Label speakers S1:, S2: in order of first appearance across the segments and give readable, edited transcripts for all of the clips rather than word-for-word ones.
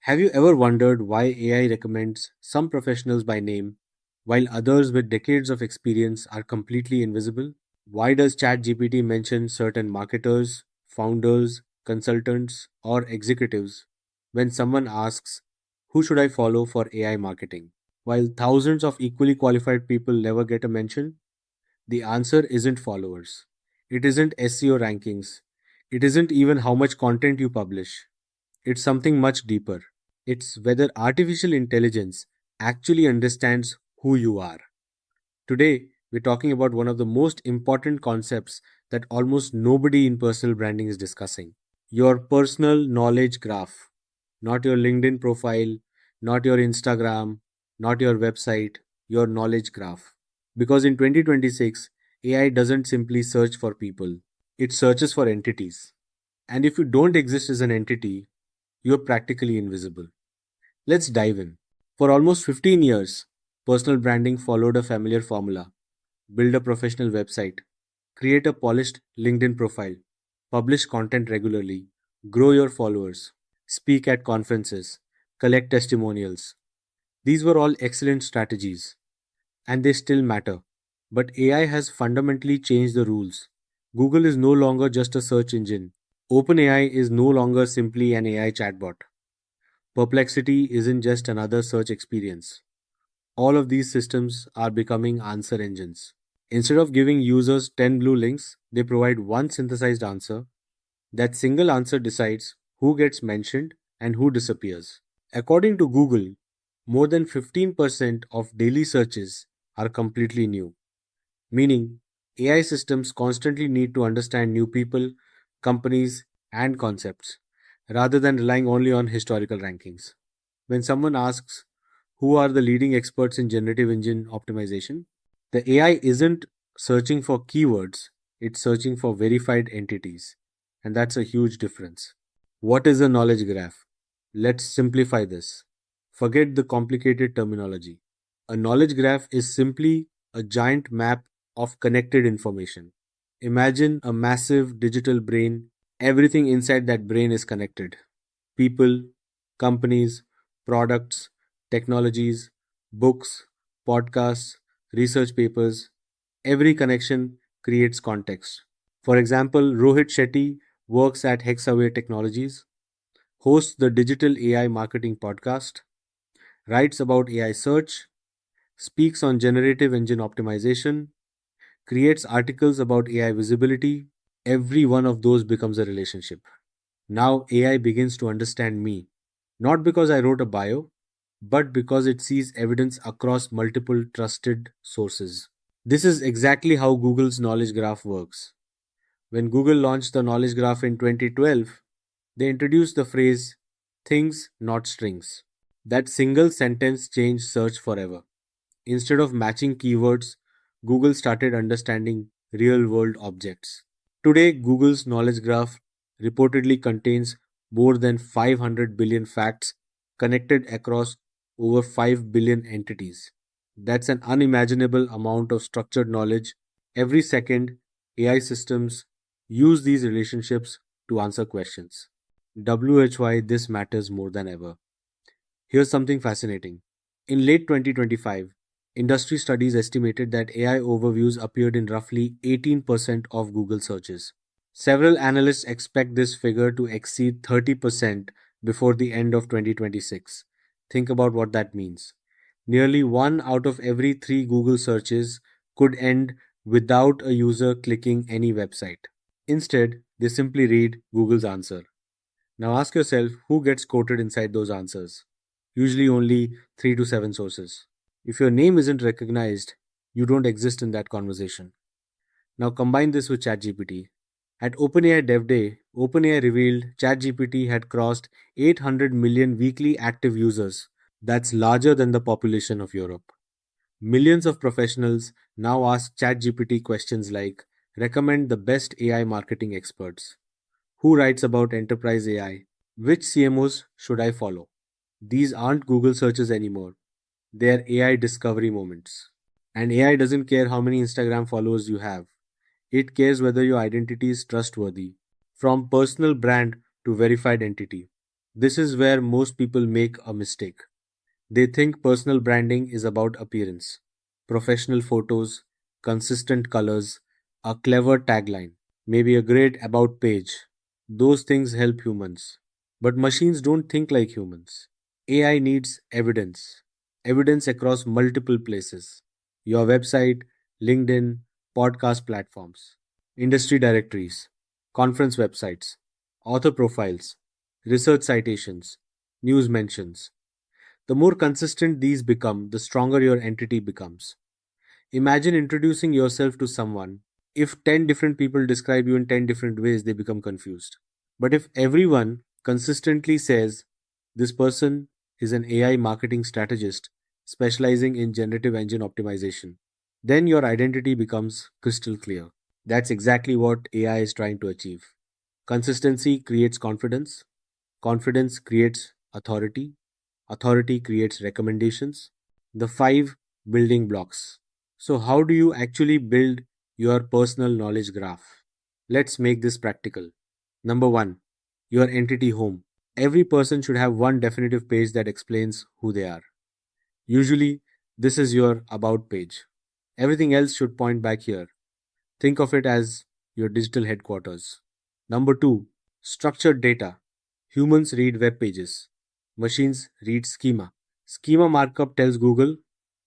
S1: Have you ever wondered why AI recommends some professionals by name while others with decades of experience are completely invisible? Why does ChatGPT mention certain marketers, founders, consultants, or executives when someone asks, "Who should I follow for AI marketing?" While thousands of equally qualified people never get a mention, the answer isn't followers. It isn't SEO rankings. It isn't even how much content you publish. It's something much deeper. It's whether artificial intelligence actually understands who you are. Today, we're talking about one of the most important concepts that almost nobody in personal branding is discussing: your personal knowledge graph. Not your LinkedIn profile, not your Instagram, not your website, your knowledge graph. Because in 2026, AI doesn't simply search for people, it searches for entities. And if you don't exist as an entity, you're practically invisible. Let's dive in. For almost 15 years, personal branding followed a familiar formula: build a professional website, create a polished LinkedIn profile, publish content regularly, grow your followers, speak at conferences, collect testimonials. These were all excellent strategies, and they still matter. But AI has fundamentally changed the rules. Google is no longer just a search engine. OpenAI is no longer simply an AI chatbot. Perplexity isn't just another search experience. All of these systems are becoming answer engines. Instead of giving users 10 blue links, they provide one synthesized answer. That single answer decides who gets mentioned and who disappears. According to Google, more than 15% of daily searches are completely new, meaning AI systems constantly need to understand new people, companies, and concepts, rather than relying only on historical rankings. When someone asks, "Who are the leading experts in generative engine optimization?" the AI isn't searching for keywords, it's searching for verified entities. And that's a huge difference. What is a knowledge graph? Let's simplify this. Forget the complicated terminology. A knowledge graph is simply a giant map of connected information. Imagine a massive digital brain. Everything inside that brain is connected: people, companies, products, technologies, books, podcasts, research papers. Every connection creates context. For example, Rohit Shetty works at Hexaway Technologies, hosts the Digital AI Marketing Podcast, writes about AI search, speaks on generative engine optimization, creates articles about AI visibility. Every one of those becomes a relationship. Now AI begins to understand me, not because I wrote a bio, but because it sees evidence across multiple trusted sources. This is exactly how Google's knowledge graph works. When Google launched the knowledge graph in 2012, they introduced the phrase "things, not strings." That single sentence changed search forever. Instead of matching keywords, Google started understanding real world objects. Today, Google's knowledge graph reportedly contains more than 500 billion facts connected across over 5 billion entities. That's an unimaginable amount of structured knowledge. Every second, AI systems use these relationships to answer questions. WHY this matters more than ever. Here's something fascinating. In late 2025, industry studies estimated that AI overviews appeared in roughly 18% of Google searches. Several analysts expect this figure to exceed 30% before the end of 2026. Think about what that means. Nearly one out of every three Google searches could end without a user clicking any website. Instead, they simply read Google's answer. Now ask yourself, who gets quoted inside those answers? Usually only 3 to 7 sources. If your name isn't recognized, you don't exist in that conversation. Now combine this with ChatGPT. At OpenAI Dev Day, OpenAI revealed ChatGPT had crossed 800 million weekly active users. That's larger than the population of Europe. Millions of professionals now ask ChatGPT questions like, recommend the best AI marketing experts. Who writes about enterprise AI? Which CMOs should I follow? These aren't Google searches anymore. They're AI discovery moments. And AI doesn't care how many Instagram followers you have. It cares whether your identity is trustworthy. From personal brand to verified entity, This is where most people make a mistake. They think personal branding is about appearance, professional photos, consistent colors, a clever tagline, maybe a great about page. Those things help humans. But machines don't think like humans. AI needs evidence, evidence across multiple places: your website, LinkedIn, podcast platforms, industry directories, conference websites, author profiles, research citations, news mentions. The more consistent these become, the stronger your entity becomes. Imagine introducing yourself to someone. If 10 different people describe you in 10 different ways, they become confused. But if everyone consistently says, this person is an AI marketing strategist specializing in generative engine optimization, then your identity becomes crystal clear. That's exactly what AI is trying to achieve. Consistency creates confidence, confidence creates authority, authority creates recommendations. The five building blocks. So, how do you actually build your personal knowledge graph? Let's make this practical. Number one, your entity home. Every person should have one definitive page that explains who they are. Usually, this is your about page. Everything else should point back here. Think of it as your digital headquarters. Number two, structured data. Humans read web pages, machines read schema. Schema markup tells Google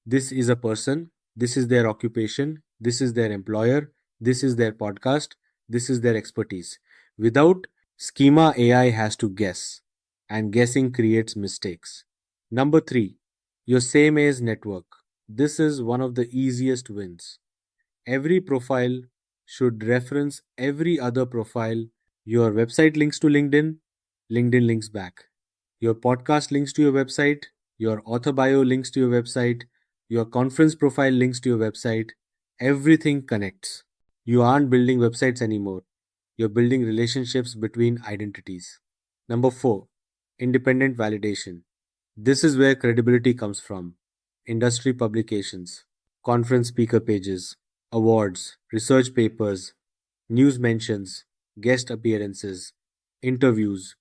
S1: this is a person, this is their occupation, this is their employer, this is their podcast, this is their expertise. Without schema, AI has to guess, and guessing creates mistakes. Number three, your same age network. This is one of the easiest wins. Every profile should reference every other profile. Your website links to LinkedIn, LinkedIn links back. Your podcast links to your website, your author bio links to your website, your conference profile links to your website. Everything connects. You aren't building websites anymore. You're building relationships between identities. Number four, independent validation. This is where credibility comes from. Industry publications, conference speaker pages, awards, research papers, news mentions, guest appearances, interviews.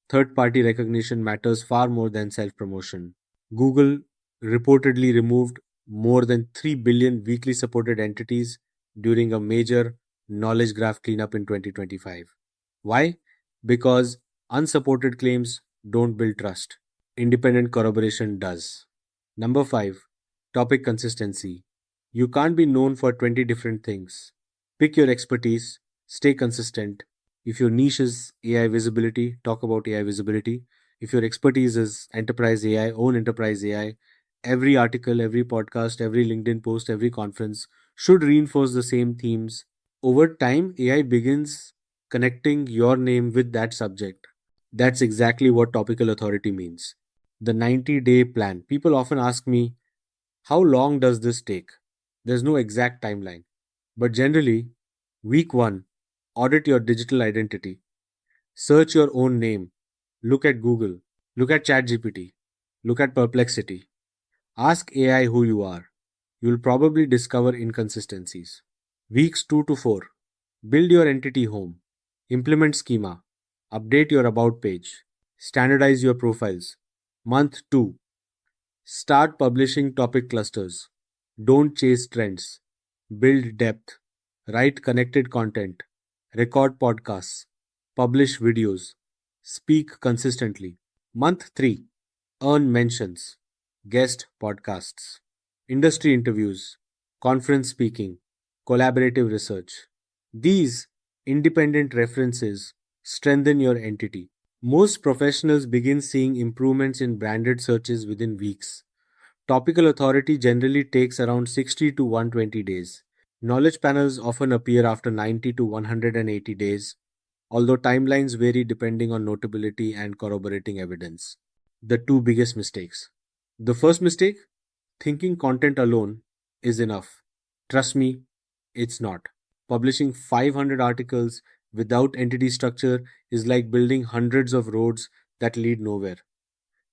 S1: Third party recognition matters far more than self promotion. Google reportedly removed more than 3 billion weekly supported entities during a major knowledge graph cleanup in 2025. Why? Because unsupported claims don't build trust. Independent corroboration does. Number 5, topic consistency. You can't be known for 20 different things. Pick your expertise, stay consistent. If your niche is AI visibility, talk about AI visibility. If your expertise is enterprise AI, own enterprise AI. Every article, every podcast, every LinkedIn post, every conference should reinforce the same themes. Over time, AI begins connecting your name with that subject. That's exactly what topical authority means. The 90-day plan. People often ask me, how long does this take? There's no exact timeline. But generally, week 1, audit your digital identity. Search your own name. Look at Google. Look at ChatGPT. Look at Perplexity. Ask AI who you are. You'll probably discover inconsistencies. Weeks 2 to 4. Build your entity home. Implement schema. Update your about page. Standardize your profiles. Month 2. Start publishing topic clusters. Don't chase trends. Build depth. Write connected content. Record podcasts. Publish videos. Speak consistently. Month 3. Earn mentions. Guest podcasts. Industry interviews. Conference speaking. Collaborative research. These independent references strengthen your entity. Most professionals begin seeing improvements in branded searches within weeks. Topical authority generally takes around 60 to 120 days. Knowledge panels often appear after 90 to 180 days, although timelines vary depending on notability and corroborating evidence. The two biggest mistakes. The first mistake, thinking content alone is enough. Trust me, it's not. Publishing 500 articles without entity structure is like building hundreds of roads that lead nowhere.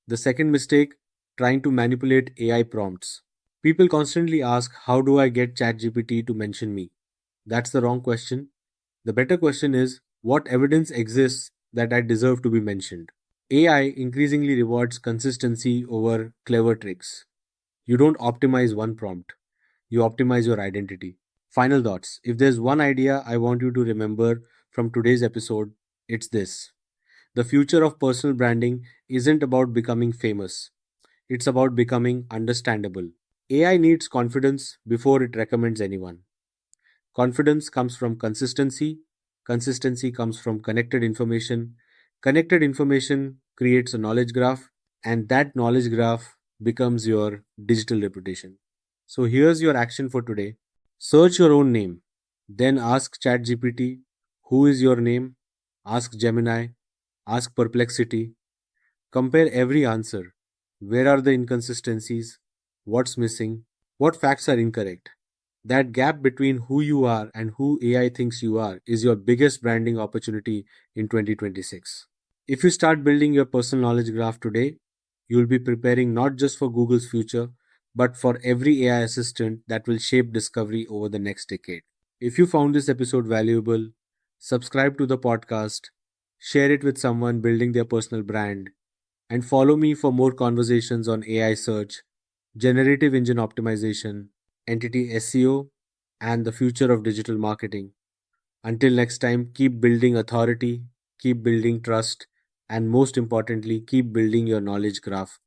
S1: The second mistake, trying to manipulate AI prompts. People constantly ask, how do I get ChatGPT to mention me? That's the wrong question. The better question is, what evidence exists that I deserve to be mentioned? AI increasingly rewards consistency over clever tricks. You don't optimize one prompt, you optimize your identity. Final thoughts. If there's one idea I want you to remember from today's episode, it's this: the future of personal branding isn't about becoming famous, it's about becoming understandable. AI needs confidence before it recommends anyone. Confidence comes from consistency. Consistency comes from connected information. Connected information creates a knowledge graph, and that knowledge graph becomes your digital reputation. So here's your action for today. Search your own name. Then ask ChatGPT, who is your name? Ask Gemini, ask Perplexity. Compare every answer. Where are the inconsistencies? What's missing? What facts are incorrect? That gap between who you are and who AI thinks you are is your biggest branding opportunity in 2026. If you start building your personal knowledge graph today, you'll be preparing not just for Google's future, but for every AI assistant that will shape discovery over the next decade. If you found this episode valuable, subscribe to the podcast, share it with someone building their personal brand, and follow me for more conversations on AI search, generative engine optimization, entity SEO, and the future of digital marketing. Until next time, keep building authority, keep building trust, and most importantly, keep building your knowledge graph